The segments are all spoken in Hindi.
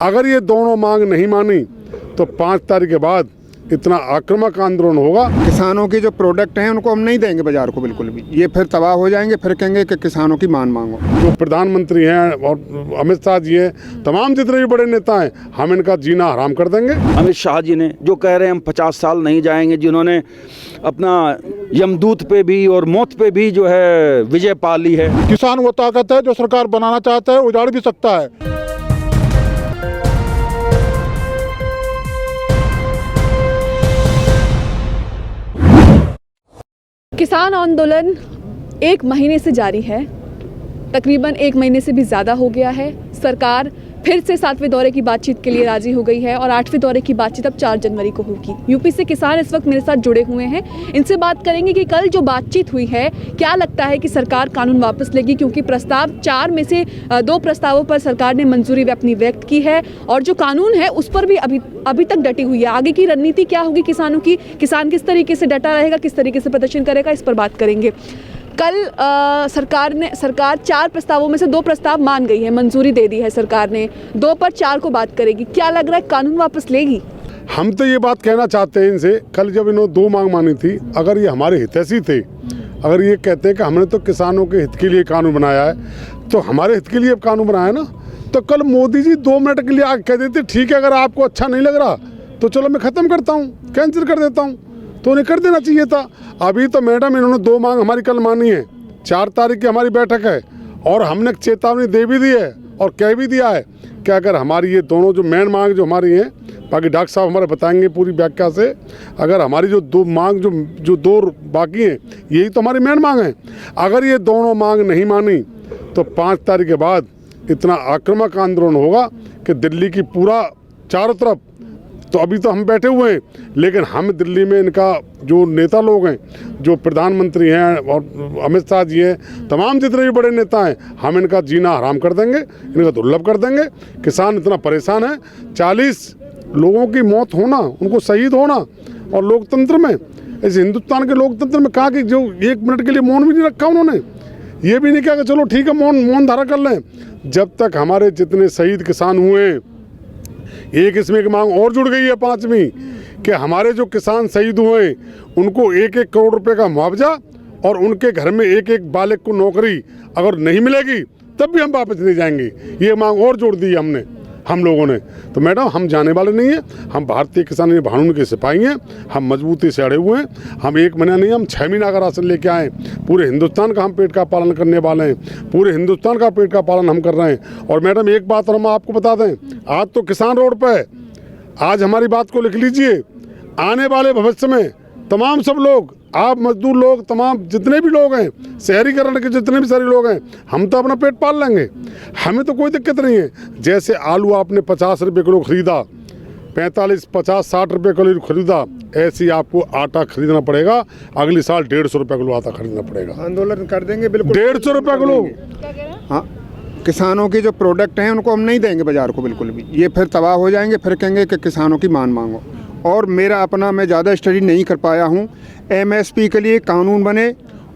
अगर ये दोनों मांग नहीं मानी तो 5 तारीख के बाद इतना आक्रामक आंदोलन होगा। किसानों के जो प्रोडक्ट हैं उनको हम नहीं देंगे बाजार को बिल्कुल भी। ये फिर तबाह हो जाएंगे, फिर कहेंगे कि किसानों की मान मांगो। जो प्रधानमंत्री हैं और अमित शाह जी हैं, तमाम जितने भी बड़े नेता हैं, हम इनका जीना हराम कर देंगे। अमित शाह जी ने जो कह रहे हैं हम 50 साल नहीं जाएंगे, जिन्होंने अपना यमदूत पे भी और मौत पे भी जो है विजय पा ली है। किसान वो ताकत है जो सरकार बनाना चाहता है उजाड़ भी सकता है। किसान आंदोलन 1 महीने से जारी है, तकरीबन 1 महीने से भी ज़्यादा हो गया है। सरकार फिर से 7वें दौरे की बातचीत के लिए राजी हो गई है और 8वें दौरे की बातचीत अब 4 जनवरी को होगी। यूपी से किसान इस वक्त मेरे साथ जुड़े हुए हैं, इनसे बात करेंगे कि कल जो बातचीत हुई है, क्या लगता है कि सरकार कानून वापस लेगी, क्योंकि प्रस्ताव 4 में से 2 प्रस्तावों पर सरकार ने मंजूरी अपनी व्यक्त की है और जो कानून है उस पर भी अभी तक डटी हुई है। आगे की रणनीति क्या होगी किसानों की, किसान किस तरीके से डटा रहेगा, किस तरीके से प्रदर्शन करेगा, इस पर बात करेंगे। कल सरकार 4 प्रस्तावों में से 2 प्रस्ताव मान गई है, मंजूरी दे दी है सरकार ने, 2 पर 4 को बात करेगी। क्या लग रहा है कानून वापस लेगी? हम तो ये बात कहना चाहते हैं इनसे, कल जब इन्होंने 2 मांग मानी थी, अगर ये हमारे हितैषी थे, अगर ये कहते हैं कि हमने तो किसानों के हित के लिए कानून बनाया है, तो हमारे हित के लिए अब कानून बनाया ना, तो कल मोदी जी 2 मिनट के लिए आगे कह देते ठीक है, अगर आपको अच्छा नहीं लग रहा तो चलो मैं ख़त्म करता हूँ, कैंसिल कर देता हूँ, तो उन्हें कर देना चाहिए था। अभी तो मैडम इन्होंने 2 मांग हमारी कल मानी है, 4 तारीख की हमारी बैठक है और हमने चेतावनी दे भी दी है और कह भी दिया है कि अगर हमारी ये दोनों जो मेन मांग जो हमारी हैं, बाकी डॉक्टर साहब हमारे बताएंगे पूरी व्याख्या से, अगर हमारी जो 2 मांग जो 2 बाकी हैं, यही तो हमारी मेन मांग है। अगर ये दोनों मांग नहीं मानी तो 5 तारीख के बाद इतना आक्रामक आंदोलन होगा कि दिल्ली की पूरा चारों तरफ, तो अभी तो हम बैठे हुए हैं, लेकिन हम दिल्ली में इनका जो नेता लोग हैं, जो प्रधानमंत्री हैं और अमित शाह जी हैं, तमाम जितने भी बड़े नेता हैं, हम इनका जीना हराम कर देंगे, इनका दुर्लभ कर देंगे। किसान इतना परेशान है, 40 लोगों की मौत होना, उनको शहीद होना, और लोकतंत्र में, इस हिंदुस्तान के लोकतंत्र में कहा कि जो 1 मिनट के लिए मौन भी नहीं रखा उन्होंने, ये भी नहीं कहा कि चलो ठीक है मौन धारा कर लें। जब तक हमारे जितने शहीद किसान हुए, एक इसमें एक मांग और जुड़ गई है 5वीं, कि हमारे जो किसान शहीद हुए उनको 1-1 करोड़ रुपए का मुआवजा और उनके घर में 1-1 बालक को नौकरी अगर नहीं मिलेगी तब भी हम वापस नहीं जाएंगे। ये मांग और जोड़ दी है हम लोगों ने। तो मैडम हम जाने वाले नहीं हैं, हम भारतीय किसान भानुन के सिपाही हैं, हम मजबूती से अड़े हुए हैं। हम 1 महीना नहीं, हम 6 महीना का राशन लेके आए, पूरे हिंदुस्तान का हम पेट का पालन करने वाले हैं, पूरे हिंदुस्तान का पेट का पालन हम कर रहे हैं। और मैडम एक बात और हम आपको बता दें, आज तो किसान रोड पर है, आज हमारी बात को लिख लीजिए, आने वाले भविष्य में तमाम सब लोग, आप मजदूर लोग, तमाम जितने भी लोग हैं, शहरीकरण के जितने भी सारे लोग हैं, हम तो अपना पेट पाल लेंगे, हमें तो कोई दिक्कत नहीं है। जैसे आलू आपने 50 रुपये किलो खरीदा, 45, 50, 60 रुपये किलो खरीदा, ऐसे ही आपको आटा खरीदना पड़ेगा। अगले साल 150 रुपये किलो आटा खरीदना पड़ेगा। आंदोलन कर देंगे बिल्कुल, 150 रुपये किलो। हाँ, किसानों के जो प्रोडक्ट हैं उनको हम नहीं देंगे बाजार को बिल्कुल भी। ये फिर तबाह हो जाएंगे, फिर कहेंगे कि किसानों की मान मांगो। और मेरा अपना, मैं ज़्यादा स्टडी नहीं कर पाया हूँ, MSP के लिए कानून बने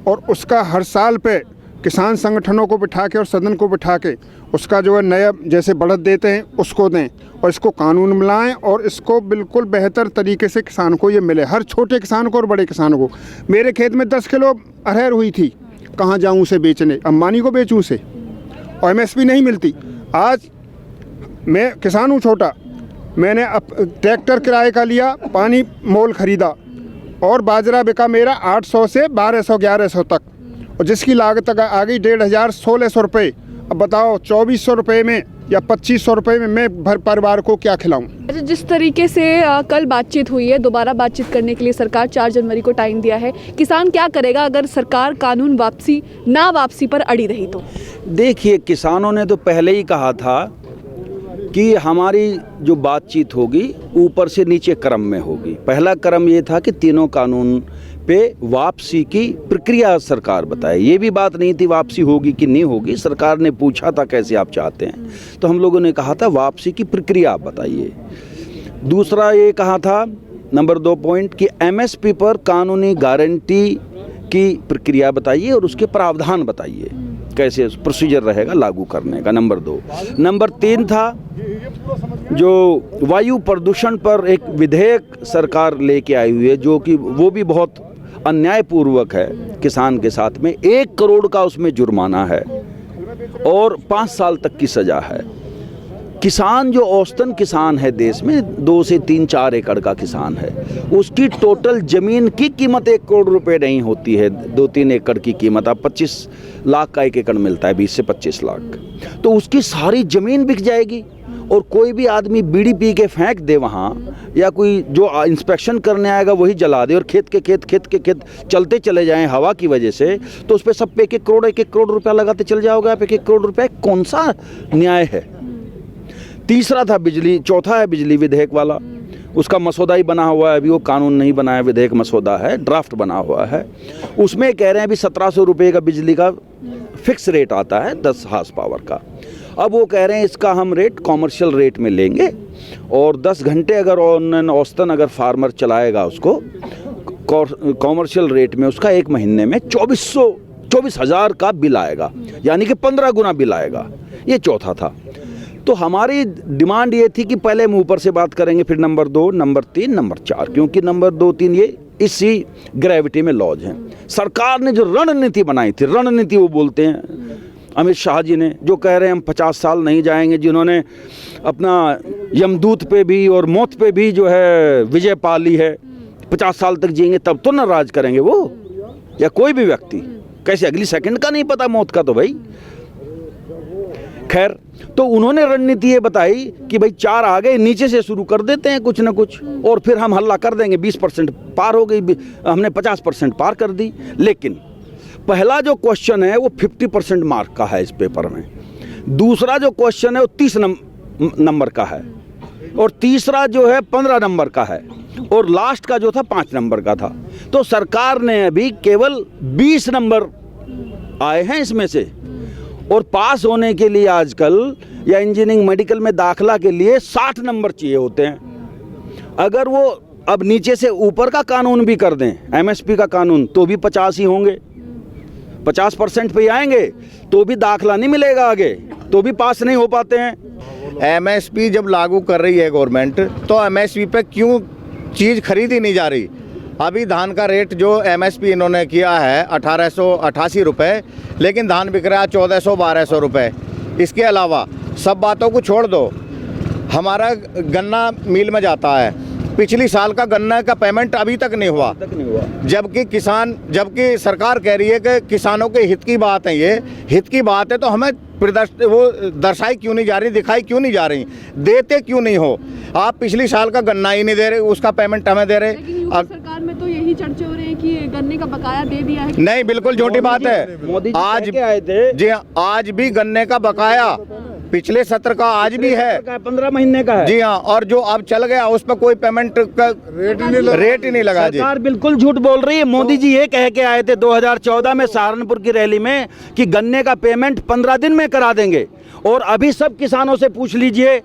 और उसका हर साल पे किसान संगठनों को बिठा के और सदन को बिठा के उसका जो है नया जैसे बढ़त देते हैं उसको दें और इसको कानून मिलाएं और इसको बिल्कुल बेहतर तरीके से किसान को ये मिले, हर छोटे किसान को और बड़े किसान को। मेरे खेत में 10 किलो अरहर हुई थी, कहाँ जाऊँ उसे बेचने, अंबानी को बेचूँ उसे, और MSP नहीं मिलती। आज मैं किसान हूँ छोटा, मैंने ट्रैक्टर किराए का लिया, पानी मोल ख़रीदा और बाजरा बिका मेरा 800 से 1200 1100 तक, और जिसकी लागत आ गई 1500 1600 रुपये। अब बताओ 2400 रुपये में या 2500 रुपये में मैं भर परिवार को क्या खिलाऊं? अच्छा, जिस तरीके से कल बातचीत हुई है, दोबारा बातचीत करने के लिए सरकार 4 जनवरी को टाइम दिया है, किसान क्या करेगा अगर सरकार कानून वापसी पर अड़ी रही तो? देखिए, किसानों ने तो पहले ही कहा था कि हमारी जो बातचीत होगी ऊपर से नीचे क्रम में होगी। पहला क्रम ये था कि तीनों कानून पे वापसी की प्रक्रिया सरकार बताए। ये भी बात नहीं थी वापसी होगी कि नहीं होगी, सरकार ने पूछा था कैसे आप चाहते हैं, तो हम लोगों ने कहा था वापसी की प्रक्रिया आप बताइए। दूसरा ये कहा था, नंबर 2 पॉइंट, कि MSP पर कानूनी गारंटी की प्रक्रिया बताइए और उसके प्रावधान बताइए। कैसे प्रोसीजर रहेगा लागू करने का, नंबर 2। नंबर 3 था जो वायु प्रदूषण पर एक विधेयक सरकार लेके आई हुई है, जो कि वो भी बहुत अन्यायपूर्वक है किसान के साथ में। 1 करोड़ का उसमें जुर्माना है और 5 साल तक की सज़ा है। किसान जो औसतन किसान है देश में 2 से 3-4 एकड़ का किसान है, उसकी टोटल ज़मीन की कीमत 1 करोड़ रुपए नहीं होती है। 2-3 एकड़ की कीमत, अब 25 लाख का 1 एकड़ मिलता है, 20 से 25 लाख, तो उसकी सारी ज़मीन बिक जाएगी। और कोई भी आदमी बीड़ी पी के फेंक दे वहाँ, या कोई जो इंस्पेक्शन करने आएगा वही जला दे, और खेत के खेत चलते चले जाएं हवा की वजह से, तो उस पर सब पे 1-1 करोड़ रुपया लगाते चल जाओगे आप। 1-1 करोड़ रुपया कौन सा न्याय है? तीसरा था बिजली, चौथा है बिजली विधेयक वाला, उसका मसौदा ही बना हुआ है, अभी वो कानून नहीं बना है, विधेयक मसौदा है, ड्राफ्ट बना हुआ है। उसमें कह रहे हैं अभी 1700 रुपये का बिजली का फिक्स रेट आता है 10 हार्स पावर का। अब वो कह रहे हैं इसका हम रेट कॉमर्शियल रेट में लेंगे, और 10 घंटे अगर औसतन अगर फार्मर चलाएगा उसको कॉमर्शियल रेट में, उसका 1 महीने में 24,000 का बिल आएगा, यानी कि 15 गुना बिल आएगा। ये चौथा था। तो हमारी डिमांड ये थी कि पहले हम ऊपर से बात करेंगे, फिर नंबर 2, नंबर 3, नंबर 4, क्योंकि नंबर 2, 3 ये इसी ग्रेविटी में लॉज हैं। सरकार ने जो रणनीति बनाई थी, रणनीति वो बोलते हैं अमित शाह जी ने, जो कह रहे हैं हम 50 साल नहीं जाएंगे, जिन्होंने अपना यमदूत पे भी और मौत पे भी जो है विजय पा ली है, 50 साल तक जिएंगे तब तो न राज करेंगे वो, या कोई भी व्यक्ति। कैसे अगली सेकंड का नहीं पता मौत का, तो भाई खैर। तो उन्होंने रणनीति ये बताई कि भाई 4 आ गए, नीचे से शुरू कर देते हैं कुछ ना कुछ, और फिर हम हल्ला कर देंगे। 20% पार हो गई, हमने 50% पार कर दी। लेकिन पहला जो क्वेश्चन है वो 50% मार्क का है इस पेपर में, दूसरा जो क्वेश्चन है वो 30 नंबर का है, और तीसरा जो है 15 नंबर का है, और लास्ट का जो था 5 नंबर का था। तो सरकार ने अभी केवल 20 नंबर आए हैं इसमें से, और पास होने के लिए आजकल या इंजीनियरिंग मेडिकल में दाखला के लिए 60 नंबर चाहिए होते हैं। अगर वो अब नीचे से ऊपर का कानून भी कर दें, एमएसपी का कानून, तो भी 50 ही होंगे, 50% पे ही आएंगे, तो भी दाखला नहीं मिलेगा आगे, तो भी पास नहीं हो पाते हैं। एमएसपी जब लागू कर रही है गवर्नमेंट, तो एमएसपी पे क्यों चीज़ खरीदी नहीं जा रही? अभी धान का रेट जो एमएसपी इन्होंने किया है 1888 रुपये, लेकिन धान बिक रहा है 1400-1200 रुपये। इसके अलावा सब बातों को छोड़ दो, हमारा गन्ना मिल में जाता है, पिछली साल का गन्ना का पेमेंट अभी तक नहीं हुआ, जबकि सरकार कह रही है कि किसानों के हित की बात है, ये हित की बात है, तो हमें वो दर्शाई क्यों नहीं जा रही, दिखाई क्यों नहीं जा रही, देते क्यों नहीं हो? आप पिछली साल का गन्ना ही नहीं दे रहे, उसका पेमेंट हमें दे रहे। अब सरकार में तो यही चर्चा हो रही है कि गन्ने का बकाया दे दिया है। नहीं, बिल्कुल झूठी बात है। आज आए थे, जी हाँ, आज भी गन्ने का बकाया पिछले सत्र का आज भी है, 15 महीने का है। जी हाँ, और जो अब चल गया उस पर कोई पेमेंट का रेट ही नहीं लगा। जी, सरकार बिल्कुल झूठ बोल रही है। मोदी जी ये कह के आए थे 2014 में सहारनपुर की रैली में कि गन्ने का पेमेंट 15 दिन में करा देंगे, और अभी सब किसानों से पूछ लीजिए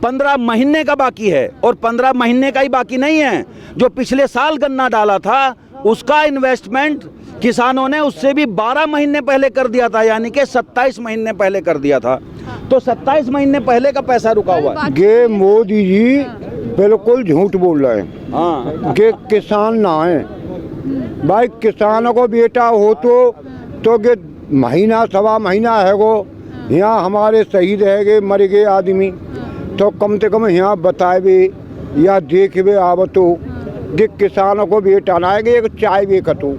15 महीने का बाकी है, और 15 महीने का ही बाकी नहीं है, जो पिछले साल गन्ना डाला था उसका इन्वेस्टमेंट किसानों ने उससे भी 12 महीने पहले कर दिया था, यानी कि 27 महीने पहले कर दिया था। तो 27 महीने पहले का पैसा रुका हुआ है। ये मोदी जी बिल्कुल झूठ बोल रहे हैं। हाँ, कि किसान ना है भाई, किसानों को बेटा हो तो कि महीना सवा महीना है वो यहाँ हमारे शहीद है गए, मर गए आदमी, तो कम से कम यहाँ बताए या देखे आव तो कि किसानों को बेटा ना है कि एक चाय बेकतो,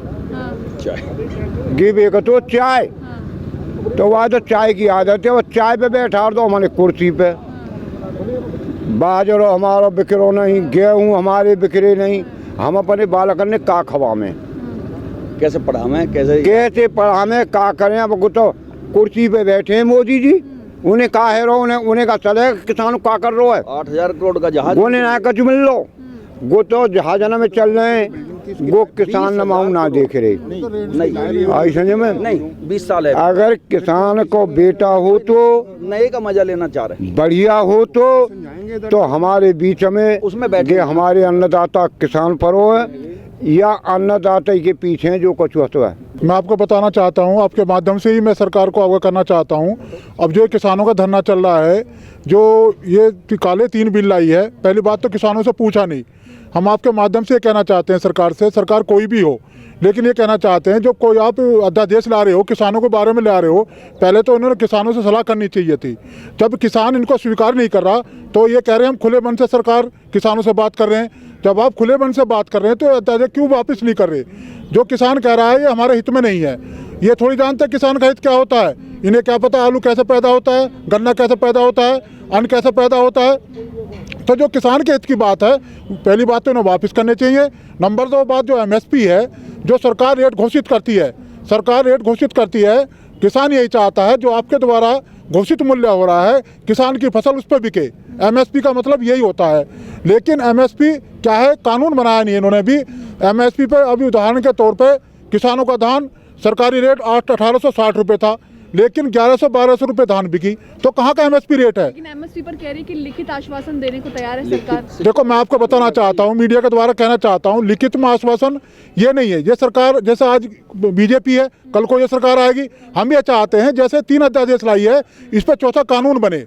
ये बेकतो चाय, तो वह तो चाय की आदत है, वो चाय पे बैठा दो हमारे कुर्सी पे। बाजरो हमारा बिक्रो नहीं, गेहूँ हमारे बिक्रे नहीं, हम अपने बालकन ने का खवा में कैसे पढ़ावें, कैसे पढ़ावें, का करें? अब तो कुर्सी पे बैठे हैं मोदी जी, उन्हें का है रो, उन्हें का चले किसान का कर रो है। 8000 करोड़ का जहाज, वो ना कच मिल लो, वो तो जहाजना में चल रहे हैं, वो किसान नमाऊ ना देख रहे। नहीं आई समझ में नहीं, 20 साल है। अगर किसान को बेटा हो तो नए का मजा लेना चाह रहे हैं, बढ़िया हो तो हमारे बीच में उसमें बैठे हमारे अन्नदाता किसान पर हो है, या अन्नदाता के पीछे हैं जो कुछ होता है। मैं आपको बताना चाहता हूं, आपके माध्यम से ही मैं सरकार को अवगत करना चाहता हूं। अब जो किसानों का धरना चल रहा है, जो ये काले 3 बिल लाई है, पहली बात तो किसानों से पूछा नहीं। हम आपके माध्यम से कहना चाहते हैं सरकार से, सरकार कोई भी हो, लेकिन ये कहना चाहते हैं जो कोई आप अध्यादेश ला रहे हो, किसानों के बारे में ला रहे हो, पहले तो उन्होंने किसानों से सलाह करनी चाहिए थी। जब किसान इनको स्वीकार नहीं कर रहा तो ये कह रहे हैं हम खुले मन से सरकार किसानों से बात कर रहे हैं। जब आप खुले मन से बात कर रहे हैं तो अध्यादेश क्यों वापस नहीं कर रहे? जो किसान कह रहा है ये हमारे हित में नहीं है। ये थोड़ी जानते किसान का हित क्या होता है, इन्हें क्या पता आलू कैसे पैदा होता है, गन्ना कैसे पैदा होता है, अन्न कैसे पैदा होता है। तो जो किसान के हित की बात है, पहली बात तो इन्हें वापस करने चाहिए। नंबर 2 बात, जो MSP है, जो सरकार रेट घोषित करती है, सरकार रेट घोषित करती है, किसान यही चाहता है जो आपके द्वारा घोषित मूल्य हो रहा है किसान की फसल उस पर बिके। MSP का मतलब यही होता है। लेकिन MSP क्या है, कानून बनाया नहीं इन्होंने भी। MSP पे अभी उदाहरण के तौर पे किसानों का धान सरकारी रेट 1860 रुपये था, लेकिन 1100-1200 रुपये धान बिकी। तो कहाँ का MSP रेट है? लेकिन MSP पर कह रही कि लिखित आश्वासन देने को तैयार है सरकार। देखो, मैं आपको बताना चाहता हूँ, मीडिया के द्वारा कहना चाहता हूँ, लिखित में आश्वासन ये नहीं है। ये सरकार, जैसे आज BJP है, कल को ये सरकार आएगी। हम ये चाहते हैं जैसे 3 अध्यादेश लाई है, इस पर 4था कानून बने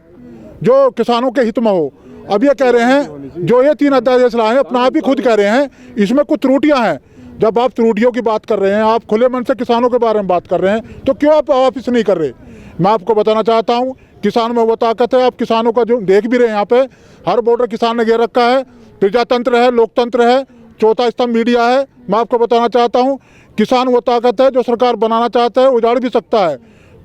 जो किसानों के हित में हो। अब ये कह रहे हैं जो ये 3 अध्यादेश लाए हैं, अपना आप ही खुद कह रहे हैं इसमें कुछ त्रुटियां हैं। जब आप त्रुटियों की बात कर रहे हैं, आप खुले मन से किसानों के बारे में बात कर रहे हैं, तो क्यों आप वापस नहीं कर रहे? मैं आपको बताना चाहता हूं, किसान में वो ताकत है। आप किसानों का जो देख भी रहे हैं, यहाँ पे हर बॉर्डर किसान ने घेर रखा है। प्रजातंत्र है, लोकतंत्र है, 4था स्तंभ मीडिया है। मैं आपको बताना चाहता हूँ, किसान वो ताकत है जो सरकार बनाना चाहता है उजाड़ भी सकता है।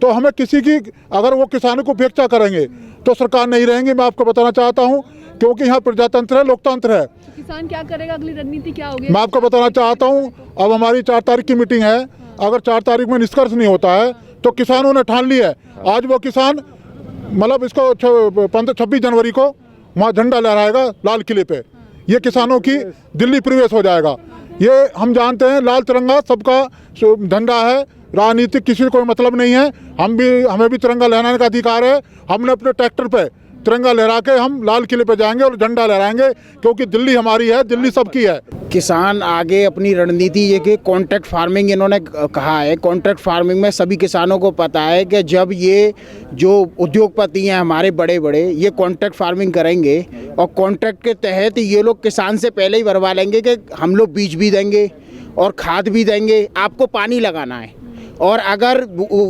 तो हमें किसी की, अगर वो किसानों को उपेक्षा करेंगे तो सरकार नहीं रहेंगी। मैं आपको बताना चाहता हूँ, क्योंकि यहाँ प्रजातंत्र है, लोकतंत्र है। किसान क्या करेगा, अगली रणनीति क्या होगी? मैं आपको बताना चाहता हूँ, अब हमारी 4 तारीख की मीटिंग है। अगर 4 तारीख में निष्कर्ष नहीं होता है तो किसानों ने ठान लिया है, आज वो किसान मतलब इसको 26 जनवरी को वहाँ झंडा लहराएगा लाल किले पे। ये किसानों की दिल्ली प्रवेश हो जाएगा। ये हम जानते हैं, लाल तिरंगा सबका झंडा है, राजनीतिक किसी को कोई मतलब नहीं है। हमें भी तिरंगा लहराने का अधिकार है। हमने अपने ट्रैक्टर पे तिरंगा लहरा के हम लाल किले पे जाएंगे और झंडा लहराएंगे, क्योंकि दिल्ली हमारी है, दिल्ली सबकी है। किसान आगे अपनी रणनीति ये कि कॉन्ट्रैक्ट फार्मिंग इन्होंने कहा है। कॉन्ट्रैक्ट फार्मिंग में सभी किसानों को पता है कि जब ये जो उद्योगपति हैं हमारे बड़े बड़े, ये कॉन्ट्रैक्ट फार्मिंग करेंगे और कॉन्ट्रैक्ट के तहत ये लोग किसान से पहले ही भरवा लेंगे कि हम लोग बीज भी देंगे और खाद भी देंगे, आपको पानी लगाना है। और अगर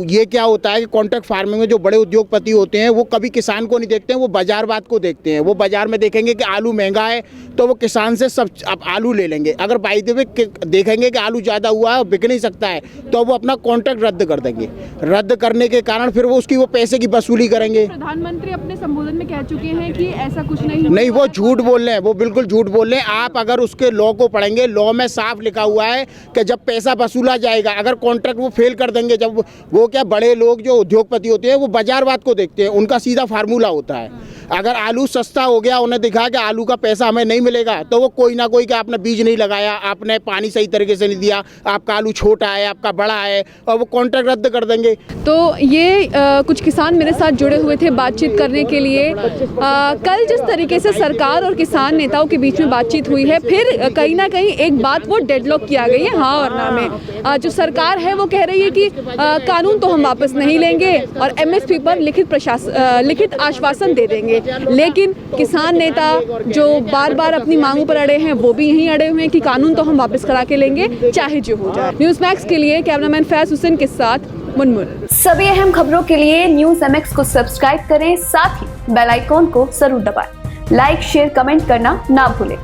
ये क्या होता है कि कॉन्ट्रैक्ट फार्मिंग में जो बड़े उद्योगपति होते हैं वो कभी किसान को नहीं देखते हैं, वो बाजारवाद को देखते हैं। वो बाजार में देखेंगे कि आलू महंगा है तो वो किसान से सब आलू ले लेंगे। अगर बाय द वे देखेंगे कि आलू ज़्यादा हुआ है और बिक नहीं सकता है तो वो अपना कॉन्ट्रैक्ट रद्द कर देंगे। रद्द करने के कारण फिर वो उसकी वो पैसे की वसूली करेंगे। प्रधानमंत्री अपने संबोधन में कह चुके हैं कि ऐसा कुछ नहीं, वो झूठ बोल रहे हैं, वो बिल्कुल झूठ बोल रहे हैं। आप अगर उसके लॉ को पढ़ेंगे, लॉ में साफ लिखा हुआ है कि जब पैसा वसूला जाएगा, अगर कॉन्ट्रैक्ट वो फेल कर देंगे, जब वो क्या बड़े लोग जो उद्योगपति होते हैं वो बाजारवाद को देखते हैं, उनका सीधा फार्मूला होता है। अगर आलू सस्ता हो गया, उन्हें दिखा कि आलू का पैसा हमें नहीं मिलेगा, तो वो कोई ना कोई कि आपने बीज नहीं लगाया, आपने पानी सही तरीके से नहीं दिया, आपका आलू छोटा है, आपका बड़ा है, और वो कॉन्ट्रैक्ट रद्द कर देंगे। तो ये कुछ किसान मेरे साथ जुड़े हुए थे बातचीत करने के लिए। कल जिस तरीके से सरकार और किसान नेताओं के बीच में बातचीत हुई है, फिर कहीं ना कहीं एक बात वो डेडलॉक किया गई है हाँ और ना में। जो सरकार है वो कह रही है कि कानून तो हम वापस नहीं लेंगे और MSP पर लिखित आश्वासन दे देंगे, लेकिन किसान नेता जो बार बार अपनी मांगों पर अड़े हैं वो भी यहीं अड़े हुए हैं कि कानून तो हम वापस करा के लेंगे चाहे जो हो जाए। न्यूज़ मैक्स के लिए कैमरामैन फैज हुसैन के साथ मुनमुन। सभी अहम खबरों के लिए न्यूज़ MX को सब्सक्राइब करें, साथ ही बेल आइकॉन को जरूर दबाएं। लाइक, शेयर, कमेंट करना ना भूलें।